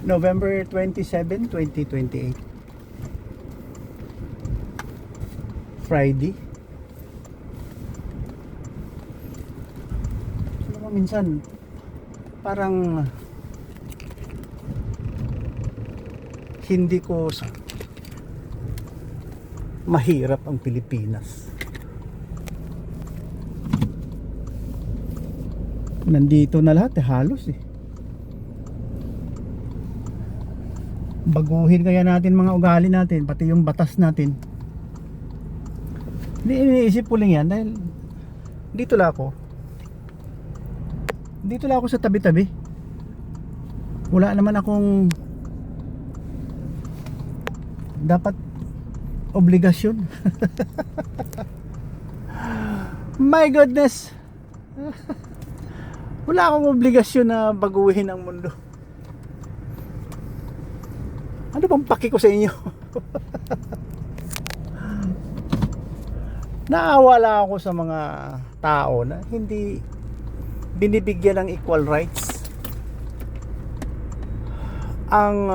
November 27, 2028. Friday. Alam mo, minsan parang hindi ko mahirap ang Pilipinas. Nandito na lahat halos baguhin kaya natin mga ugali natin, pati yung batas natin. Hindi, iniisip ko lang yan dahil dito lang ako sa tabi-tabi. Wala naman akong dapat obligasyon. My goodness. Wala akong obligasyon na baguhin ang mundo. Ano bang paki ko sa inyo? Naawa lang ako sa mga tao na hindi binibigyan ng equal rights. Ang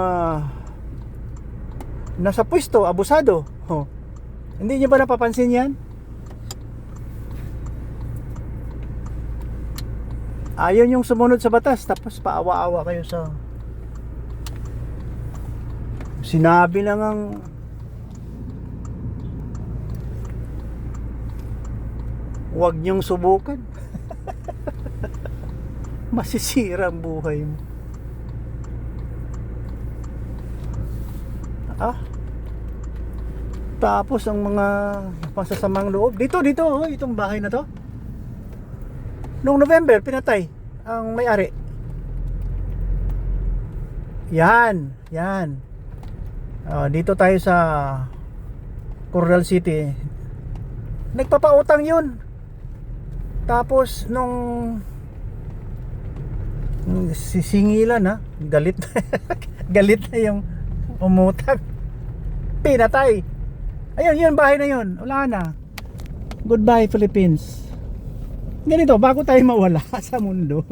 nasa pwesto, abusado. Hindi niyo ba napapansin yan? Ayaw yung sumunod sa batas, tapos paawa-awa kayo sa sinabi lang ang huwag niyong subukan. Masisira ang buhay mo. Tapos ang mga pasasamang loob dito, itong bahay na to noong November pinatay ang may-ari. Yan. Dito tayo sa Coral City. Nagpapautang yun. Tapos nung sisingilan galit galit na yung umutang, pinatay. Ayun, yun bahay na yun. Wala na. Goodbye Philippines. Ganito, bago tayo mawala sa mundo.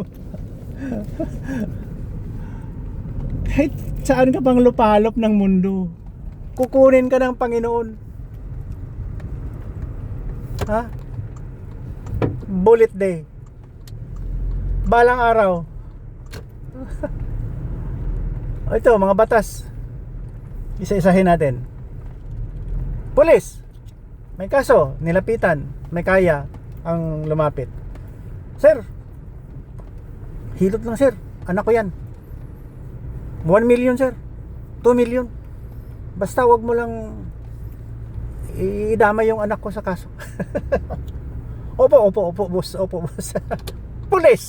Kahit saan ka pang lupalop ng mundo, kukunin ka ng Panginoon. Bullet day. Balang araw. Ito, mga batas. Isa-isahin natin. Pulis, may kaso, nilapitan, may kaya ang lumapit. Sir, hilot lang sir, anak ko yan. 1 million sir, 2 million. Basta wag mo lang idama yung anak ko sa kaso. Opo boss. Pulis,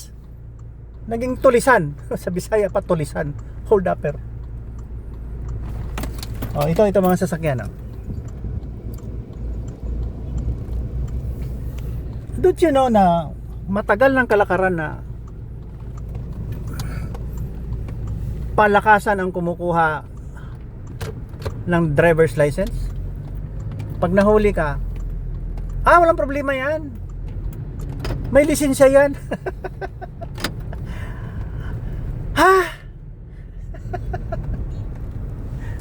naging tulisan. Sa Bisaya pa tulisan, hold upper. Ito mga sasakyan. Don't you know na matagal ng kalakaran na palakasan ang kumukuha ng driver's license? Pag nahuli ka, walang problema yan, may lisensya yan.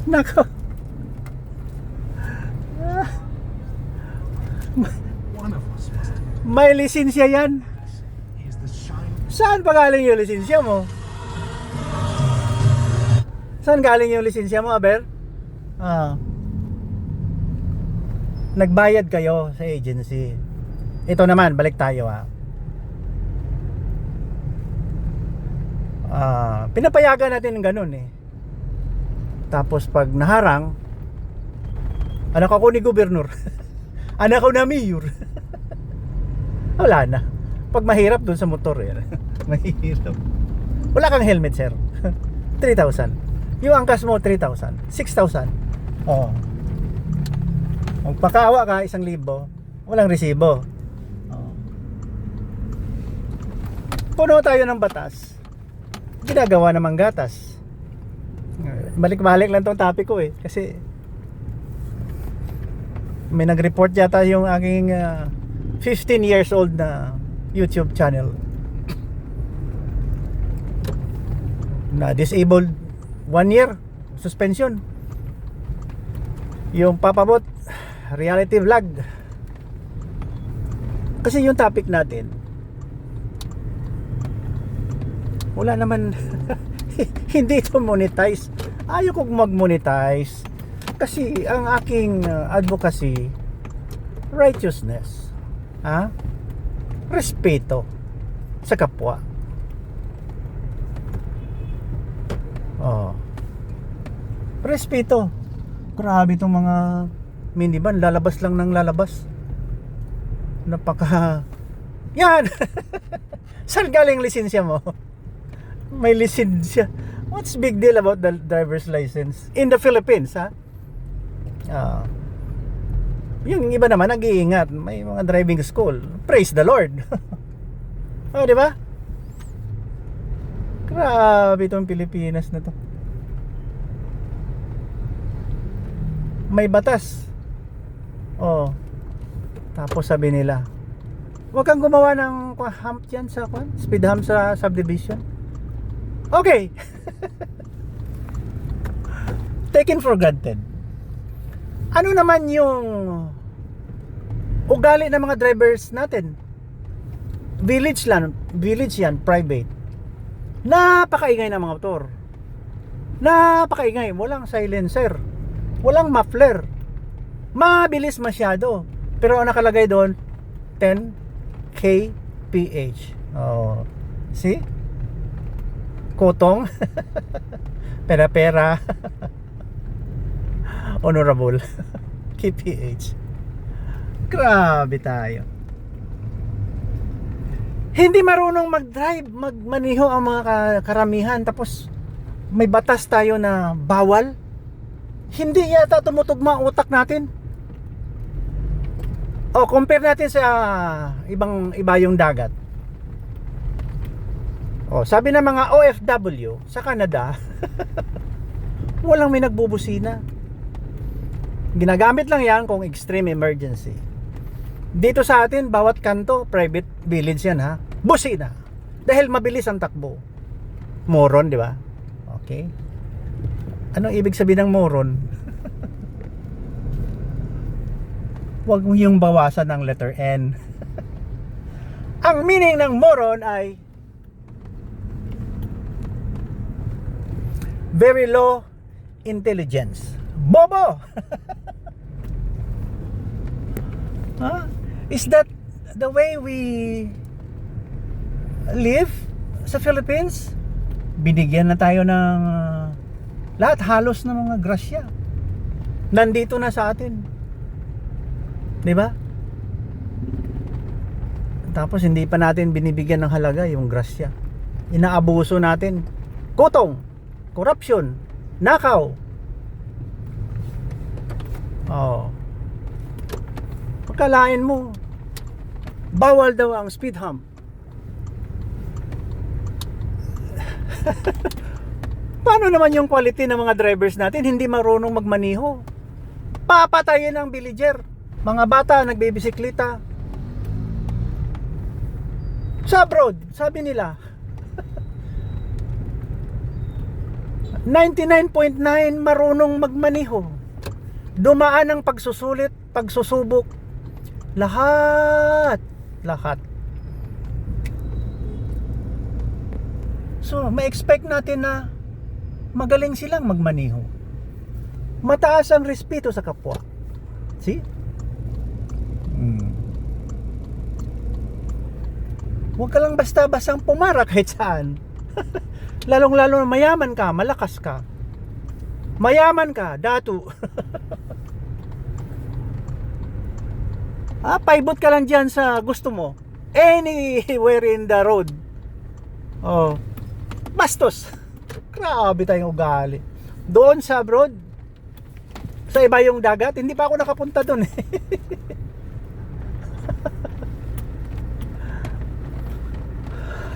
Nako. May lisensya yan. Saan pa galing yung lisensya mo? Saan galing yung lisensya mo, Aber? Nagbayad kayo sa agency. Ito naman, balik tayo pinapayagan natin ng ganun Tapos pag naharang, anak ako ni gobernur. Anak ko na mayor. Wala na. Pag mahirap dun sa motor mahirap. Wala kang helmet sir. 3,000. Yung angkas mo 3,000, 6,000. Magpakaawa ka 1,000, walang resibo. Puno tayo ng batas, ginagawa namang gatas. Balik-balik lang tong topic ko kasi may nag-report yata yung aking 15 years old na YouTube channel na disabled 1 year suspension. Yung papabot, reality vlog. Kasi yung topic natin, wala naman hindi ito monetize. Ayaw kong mag-monetize kasi ang aking advocacy, righteousness, respeto sa kapwa. Respeto. Grabe itong mga minivan, lalabas lang ng lalabas. Napaka yan. Saan galing lisensya mo? May lisensya. What's big deal about the driver's license in the Philippines, ha? Yung iba naman nag-iingat, may mga driving school. Praise the Lord. Di ba? Grabe itong Pilipinas na to. May batas. Tapos sabi nila, huwag kang gumawa ng hump dyan sa speed hump sa subdivision. Okay. Taken for granted. Ano naman yung ugali ng mga drivers natin? Village yan, private. Napakaingay ng mga motor. Napakaingay, walang silencer, walang muffler, mabilis masyado. Pero ang nakalagay doon 10 kph. See? Kotong. Pera honorable. kph. Grabe tayo. Hindi marunong mag-drive, magmaniho ang mga karamihan. Tapos may batas tayo na bawal. Hindi yata tumutugma ang utak natin. Compare natin sa iba yung dagat. Sabi ng mga OFW sa Canada, walang may nagbubusina. Ginagamit lang yan kung extreme emergency. Dito sa atin, bawat kanto, private village yan, ha? Busina. Dahil mabilis ang takbo. Moron, di ba? Okay. Anong ibig sabihin ng moron? Huwag mo yung bawasan ng letter N. Ang meaning ng moron ay very low intelligence. Bobo! Is that the way we live sa Philippines? Binigyan na tayo ng lahat halos ng mga grasya. Nandito na sa atin. 'Di ba? Tapos hindi pa natin binibigyan ng halaga yung grasya. Inaabuso natin. Kutong, corruption, nakaw. Pagkalain mo, bawal daw ang speed hump. Paano naman yung quality ng mga drivers natin? Hindi marunong magmaniho. Papatayin ang villager. Mga bata nagbibisikleta sa abroad, sabi nila 99.9 marunong magmaniho. Dumaan ang pagsusulit, pagsusubok, lahat. So, ma-expect natin na magaling silang magmaniho. Mataas ang respeto sa kapwa. See? Huwag ka lang basta-bastang pumara kahit saan. Lalong-lalo na mayaman ka, malakas ka. Mayaman ka, datu. Paibot ka lang dyan sa gusto mo. Anywhere in the road. Bastos. Grabe tayong ugali. Doon sa abroad, sa iba yung dagat, hindi pa ako nakapunta doon.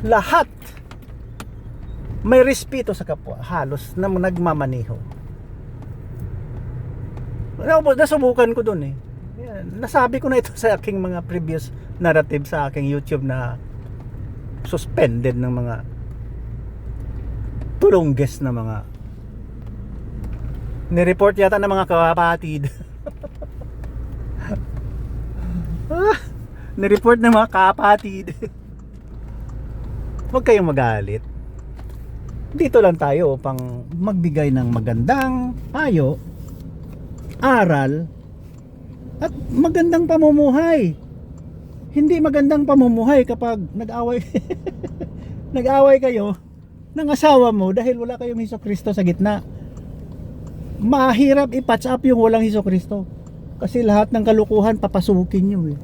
Lahat may respeto sa kapwa, halos na nagmamaniho. Nasubukan ko doon eh. Nasabi ko na ito sa aking mga previous narrative sa aking YouTube na suspended ng mga tulongges na mga Nireport yata ng mga kapatid. Nireport ng mga kapatid. Huwag kayong magalit. Dito lang tayo upang magbigay ng magandang payo, aral, at magandang pamumuhay. Hindi magandang pamumuhay kapag nag-away nag-away kayo ng asawa mo dahil wala kayong Hesukristo sa gitna. Mahirap i-patch up yung walang Hesukristo. Kasi lahat ng kalukuhan papasukin nyo eh.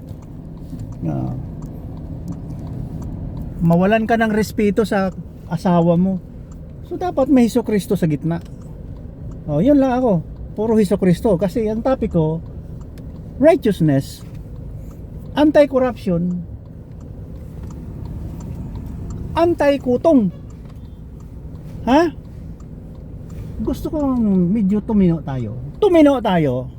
Mawalan ka ng respeto sa asawa mo. So dapat may Hesukristo sa gitna. Yun lang ako. Puro Hesukristo. Kasi ang topic ko, righteousness, anti-corruption, anti-kutong. Ha? Gusto kong medyo tumino tayo. Tumino tayo.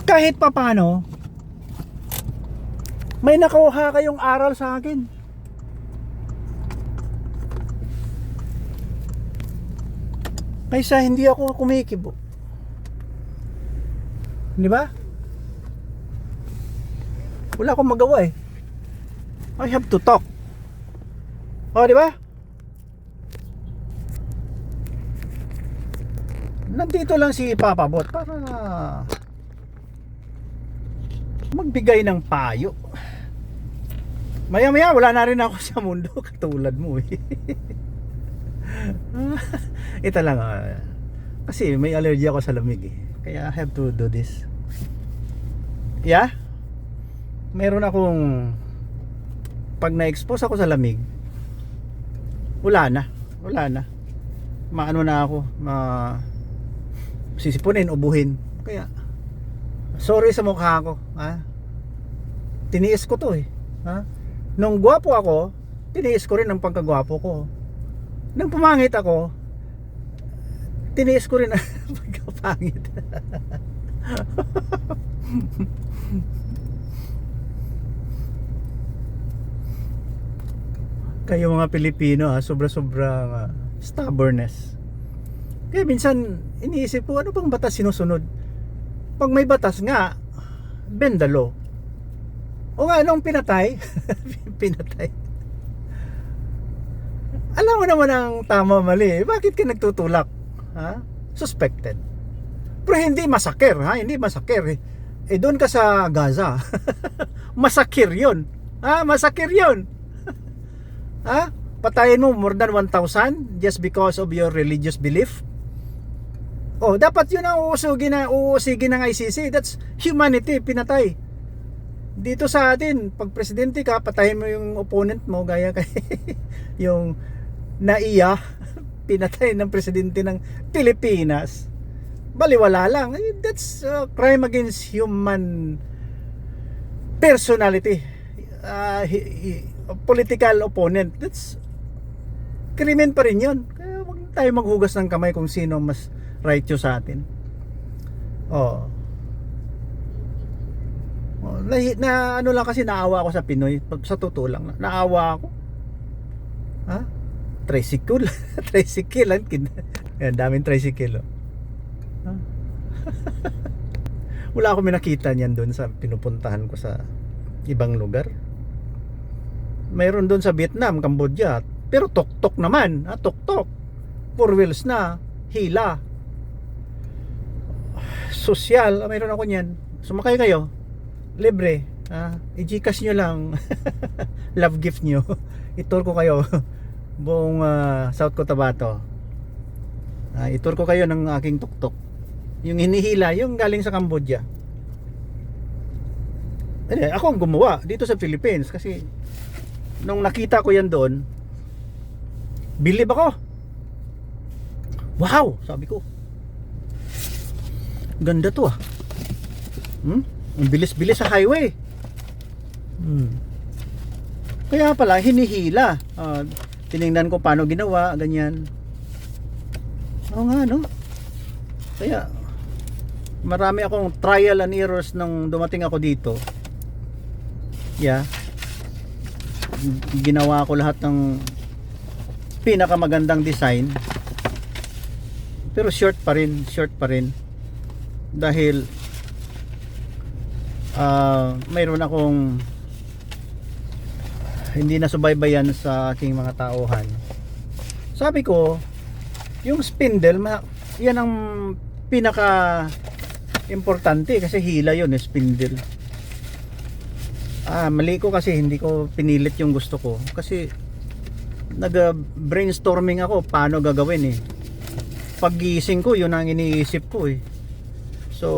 Kahit papano, may nakuha kayong aral sa akin. Kaysa hindi ako kumikibo. Di ba? Wala akong magawa eh. I have to talk. Di ba? Nandito lang si Papa Bot para magbigay ng payo. Maya-maya wala na rin ako sa mundo katulad mo eh. Ito lang kasi may allergy ako sa lamig eh. Kaya I have to do this. Yeah? Meron akong pag na-expose ako sa lamig, wala na. Maano na ako, sisipunin, ubuhin. Kaya sorry sa mukha ko, ha? Tiniis ko to eh, ha? Nung gwapo ako, tiniis ko rin ang pagkagwapo ko. Nung pumangit ako, tiniis ko rin ang pagkapangit. Kayo mga Pilipino sobra-sobra stubbornness. Kaya minsan iniisip ko, ano bang batas sinusunod? Pag may batas nga, bend the law. O nga, anong pinatay? Pinatay. Alam mo naman ang tama mali. Bakit ka nagtutulak? Ha? Suspected. Pero hindi masakir, ha? Hindi masakir. Doon ka sa Gaza. Masakir 'yon. Ha? Masakir 'yon. Ha? Patayin mo more than 1,000 just because of your religious belief. Dapat 'yun ang uusigin ng ICC. That's humanity, pinatay. Dito sa atin, pag presidente ka, patayin mo yung opponent mo gaya kay yung naiya, pinatay ng presidente ng Pilipinas. Baliwala lang. That's crime against human personality. Political opponent. That's krimen pa rin yun. Kaya huwag tayo maghugas ng kamay kung sino mas righteous sa atin. Na ano lang kasi naawa ako sa Pinoy. Pag sa totoo lang, naawa ako. Ha? Tricycle. Tricycle. Yan, daming tricycle. Ha? Wala akong minakita niyan doon sa pinupuntahan ko sa ibang lugar. Mayroon doon sa Vietnam, Cambodia. Pero tok-tok naman. Tok-tok. 4 wheels na. Hila. Sosyal. Mayroon ako niyan. Sumakay kayo. Libre. I-Gcash nyo lang. Love gift nyo. I-tour ko kayo. Buong South Cotabato. I-tour ko kayo ng aking tuk-tuk. Yung hinihila, yung galing sa Cambodia. Ako ang gumawa dito sa Philippines. Kasi nung nakita ko yan doon, believe ako. Wow! Sabi ko, ganda to ang bilis-bilis sa highway. Kaya pala hinihila. Tiningnan ko paano ginawa, ganyan. Oo nga, no? Kaya marami akong trial and errors nung dumating ako dito. Yeah. ginawa ko lahat ng pinakamagandang design, pero short pa rin dahil mayroon akong hindi nasubaybayan sa aking mga tauhan. Sabi ko, yung spindle, yan ang pinaka importante kasi hila yun, spindle. Mali ko kasi hindi ko pinilit yung gusto ko kasi nag-brainstorming ako paano gagawin paggising ko yun ang iniisip ko so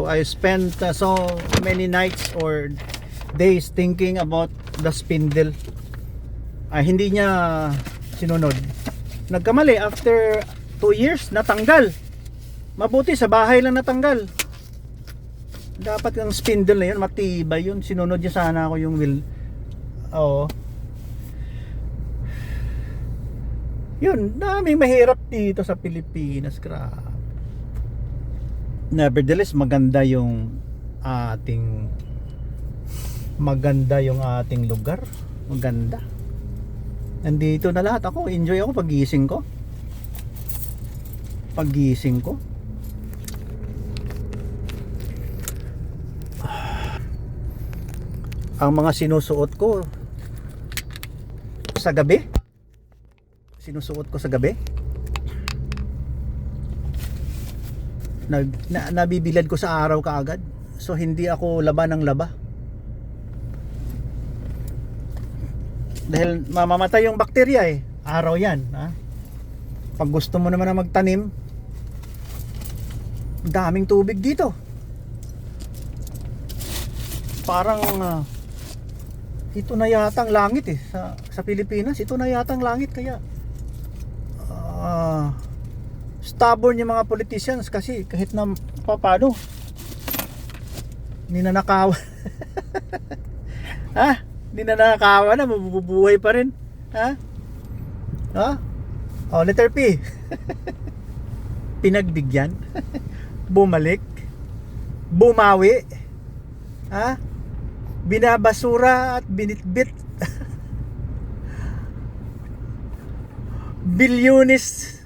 I spent so many nights or days thinking about the spindle. Hindi niya sinunod, nagkamali. After 2 years natanggal, mabuti sa bahay lang natanggal. Dapat yung spindle na yun matibay yun, sinunod niya sana ako yung wheel. Oo, yun, daming mahirap dito sa Pilipinas, grabe. Nevertheless, maganda yung ating lugar, maganda. Nandito na lahat ako, enjoy ako pagising ko. Ang mga sinusuot ko sa gabi, nabibilad ko sa araw kaagad, so hindi ako laba ng laba dahil mamamatay yung bakterya araw yan. Pag gusto mo naman na magtanim, daming tubig dito, parang ito na yata ang langit sa Pilipinas. Ito na yata ang langit, kaya stubborn yung mga politicians kasi kahit na paano ninanakawan ninanakawan na, mabubuhay pa rin. Letter P. Pinagbigyan, bumalik, bumawi, binabasura at binitbit. Bilyonis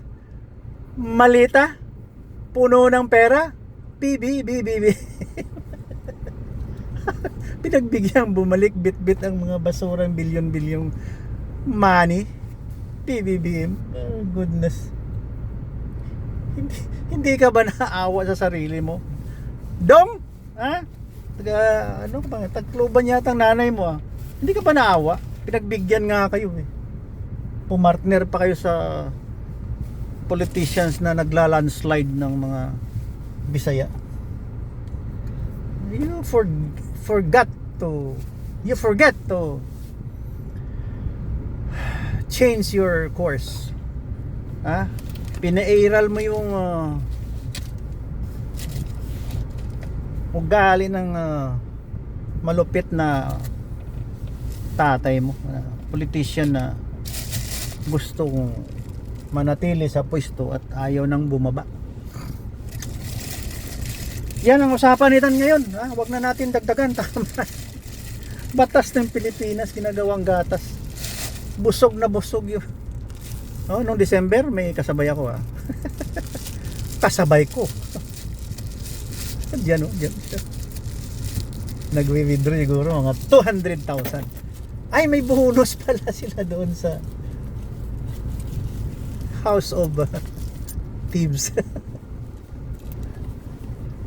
malita, puno ng pera, PBBBB. Pinagbigyan, bumalik, bit-bit ang mga basurang bilyon-bilyong money, PBBM. Oh, goodness. Hindi ka ba naawa sa sarili mo? Dong? Tagkluban yata ang nanay mo. Hindi ka ba naawa? Pinagbigyan nga kayo pumartner pa kayo sa politicians na nagla-landslide ng mga Bisaya. You forget to change your course. Pinairal mo yung ugali ng malupit na tatay mo, politician na gusto kong manatili sa pwesto at ayaw nang bumaba. Yan ang usapan nitan ngayon. Huwag na natin dagdagan. Tama. Batas ng Pilipinas, ginagawang gatas. Busog na busog yun. Noong December may kasabay ako. Kasabay ko. Diyan nagwi-withdraw siguro mga 200,000. Ay, may bonus pala sila doon sa House of Thieves.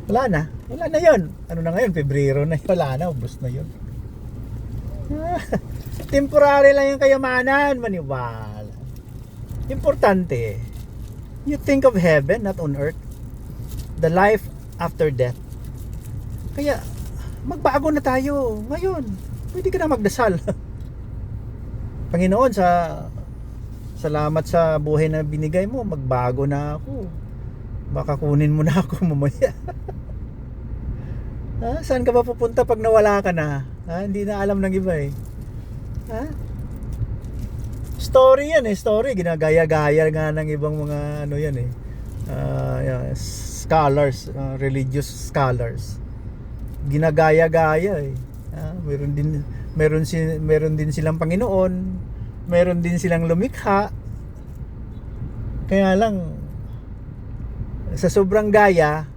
Wala na yun. Ano na ngayon, Pebrero na, wala na, ubos na yun. Temporary lang yung kayamanan, maniwala. Importante, you think of heaven, not on earth. The life after death. Kaya magbago na tayo ngayon. Pwede ka na magdasal. Panginoon, salamat sa buhay na binigay mo, magbago na ako. Baka kunin mo na ako mamaya. Saan ka ba pupunta pag nawala ka na? Hindi na alam ng iba Story yan story. Ginagaya-gaya nga ng ibang mga ano yan scholars, religious scholars. Ginagaya-gaya meron din silang Panginoon, meron din silang lumikha. Kaya lang sa sobrang gaya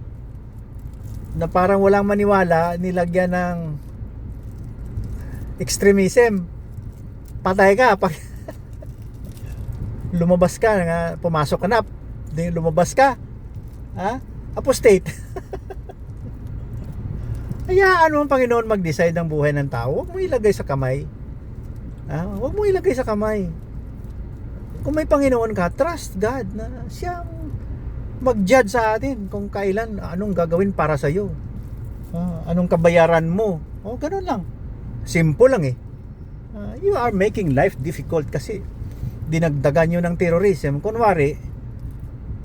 na parang walang maniwala, nilagyan ng extremism. Patay ka pag lumabas ka nga, pumasok ka na, lumabas ka, ha? Apostate. Hayaan mo ang Panginoon mag-decide ng buhay ng tao. Huwag mo ilagay sa kamay. Huwag mo ilagay sa kamay. Kung may Panginoon ka, trust God na siyang mag-judge sa atin kung kailan, anong gagawin para sa iyo. Anong kabayaran mo. Ganun lang. Simple lang eh. You are making life difficult kasi dinagdagan nyo ng terrorism. Kunwari,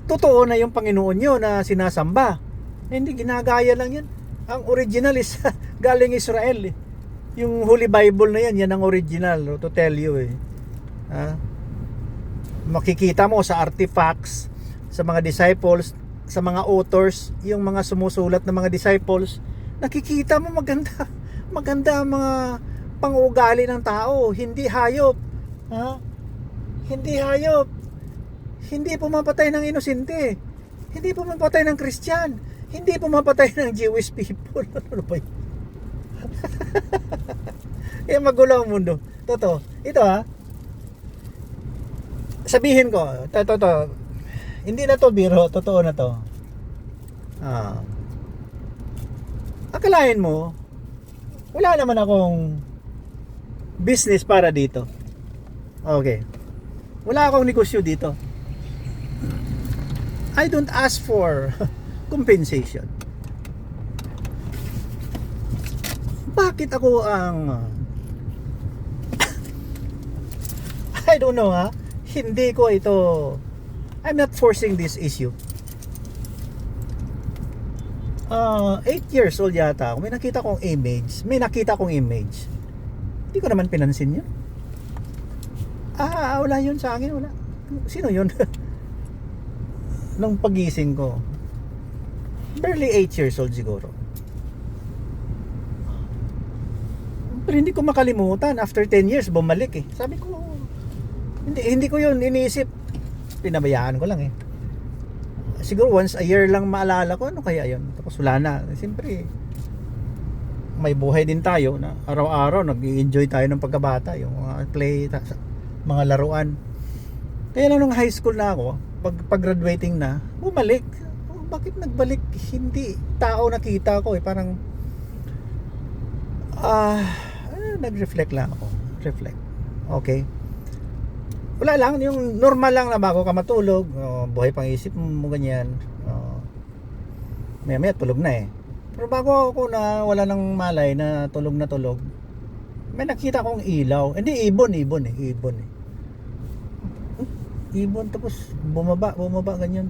totoo na yung Panginoon nyo na sinasamba. Hindi, ginagaya lang yan. Ang original is galing Israel eh. Yung Holy Bible na yan ang original, to tell you eh. Makikita mo sa artifacts, sa mga disciples, sa mga authors, yung mga sumusulat ng mga disciples, nakikita mo maganda ang mga pang-uugali ng tao, hindi hayop. Hindi hayop. Hindi pumapatay ng inosente. Hindi pumapatay ng Christian. Hindi pumapatay ng Jewish people. Ano ba yun? Magulo ang mundo. Totoo. Ito sabihin ko, totoo. Hindi na to biro, totoo na to. Akalain mo, wala naman akong business para dito. Okay. Wala akong negosyo dito. I don't ask for compensation. Bakit ako ang I don't know hindi ko ito, I'm not forcing this issue. 8 years old yata ako, may nakita kong image. Hindi ko naman pinansin yun. Wala yun sa akin, wala. Sino yun? Nung pagising ko, barely 8 years old siguro. Pero hindi ko makalimutan, after 10 years bumalik eh. Sabi ko, hindi ko yun iniisip. Pinabayaan ko lang eh. Siguro once a year lang maalala ko, ano kaya yun? Tapos wala na. Siyempre, may buhay din tayo na araw-araw nag-i-enjoy tayo ng pagkabata, yung mga play, mga laruan. Kaya lang nung high school na ako, pag-graduating na, bumalik. Bakit nagbalik? Hindi tao nakita ko eh. Parang nag-reflect lang ako. Reflect. Okay. Wala lang, yung normal lang na bago ka matulog, buhay pang isip mo ganyan. Maya tulog na eh. Pero bago ako na wala nang malay na tulog, may nakita kong ilaw. Hindi, ibon eh. Ibon, tapos bumaba ganyan.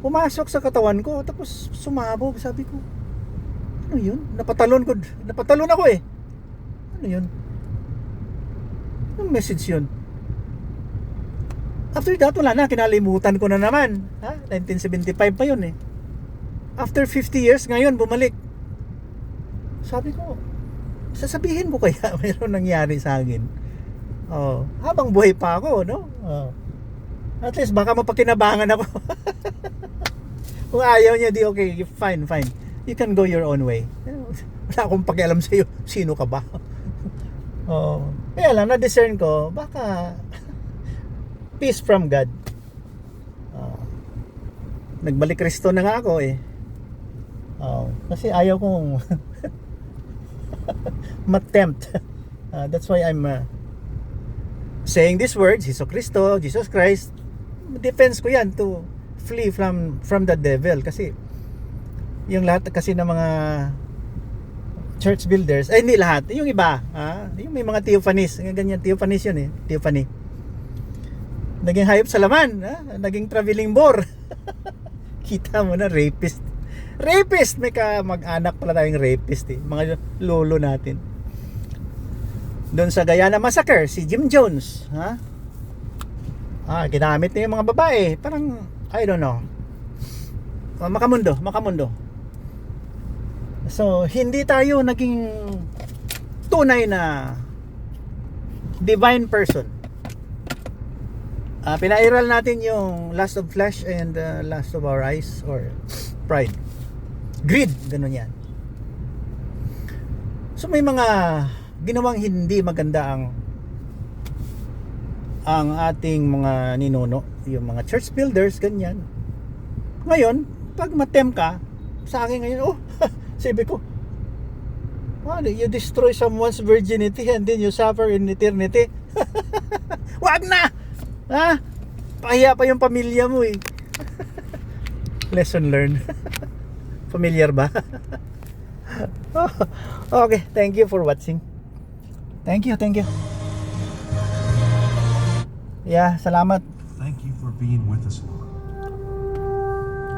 Pumasok sa katawan ko, tapos sumabog. Sabi ko, ano yun? Napatalon ako eh. Ano yun? Anong message yun? After that, wala na, kinalimutan ko na naman. 1975 pa yun eh. After 50 years, ngayon bumalik. Sabi ko, sasabihin mo kaya mayroon nangyari sa akin? Habang buhay pa ako, no? At least baka mapakinabangan ako. Kung ayaw niya, di okay, fine. You can go your own way. Wala akong pakialam sa'yo, sino ka ba? Kaya lang, na-discern ko, baka peace from God. Nagbalik Kristo na nga ako eh. Kasi ayaw kong matempt. That's why I'm saying these words, Jesus Christ. Defense ko yan to flee from the devil. Kasi yung lahat kasi ng mga church builders, hindi lahat, yung iba, yung may mga theophanies, ganyan, theophanies yun eh, theophany. Naging hayop sa laman, naging traveling bore. Kita mo na, rapist, may mag-anak pala tayong rapist eh, mga lolo natin. Doon sa Guyana Massacre, si Jim Jones, ginamit niya yung mga babae, parang, I don't know, makamundo. So, hindi tayo naging tunay na divine person. Pinairal natin yung lust of flesh and lust of our eyes or pride. Greed, ganun yan. So may mga ginawang hindi maganda ang ating mga ninuno, yung mga church builders, ganyan. Ngayon, pag matem ka, sa akin ngayon, sabi ko, you destroy someone's virginity and then you suffer in eternity. Wag na! Ha? Pahiya pa yung pamilya mo eh. Lesson learned. Familiar ba? Okay, thank you for watching. Thank you. Yeah, salamat. Thank you for being with us, Lord.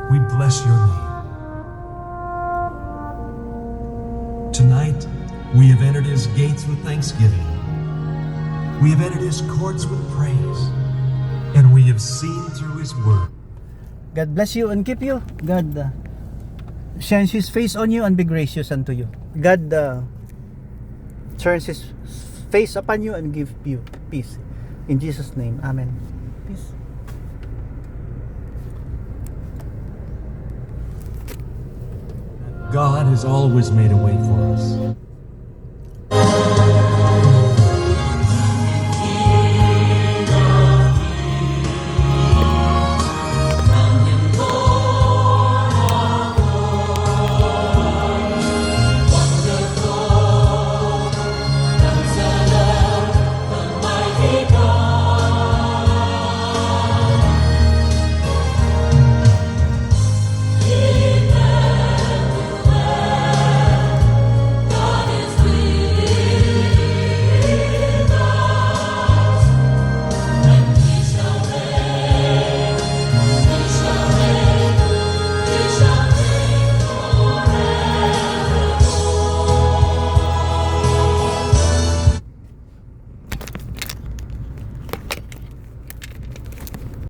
We bless your name. Tonight, we have entered his gates with thanksgiving. We have entered his courts with praise. And we have seen through his word. God bless you and keep you. God shines his face on you and be gracious unto you. God turns his face upon you and give you peace. In Jesus' name, amen. Peace. God has always made a way for us.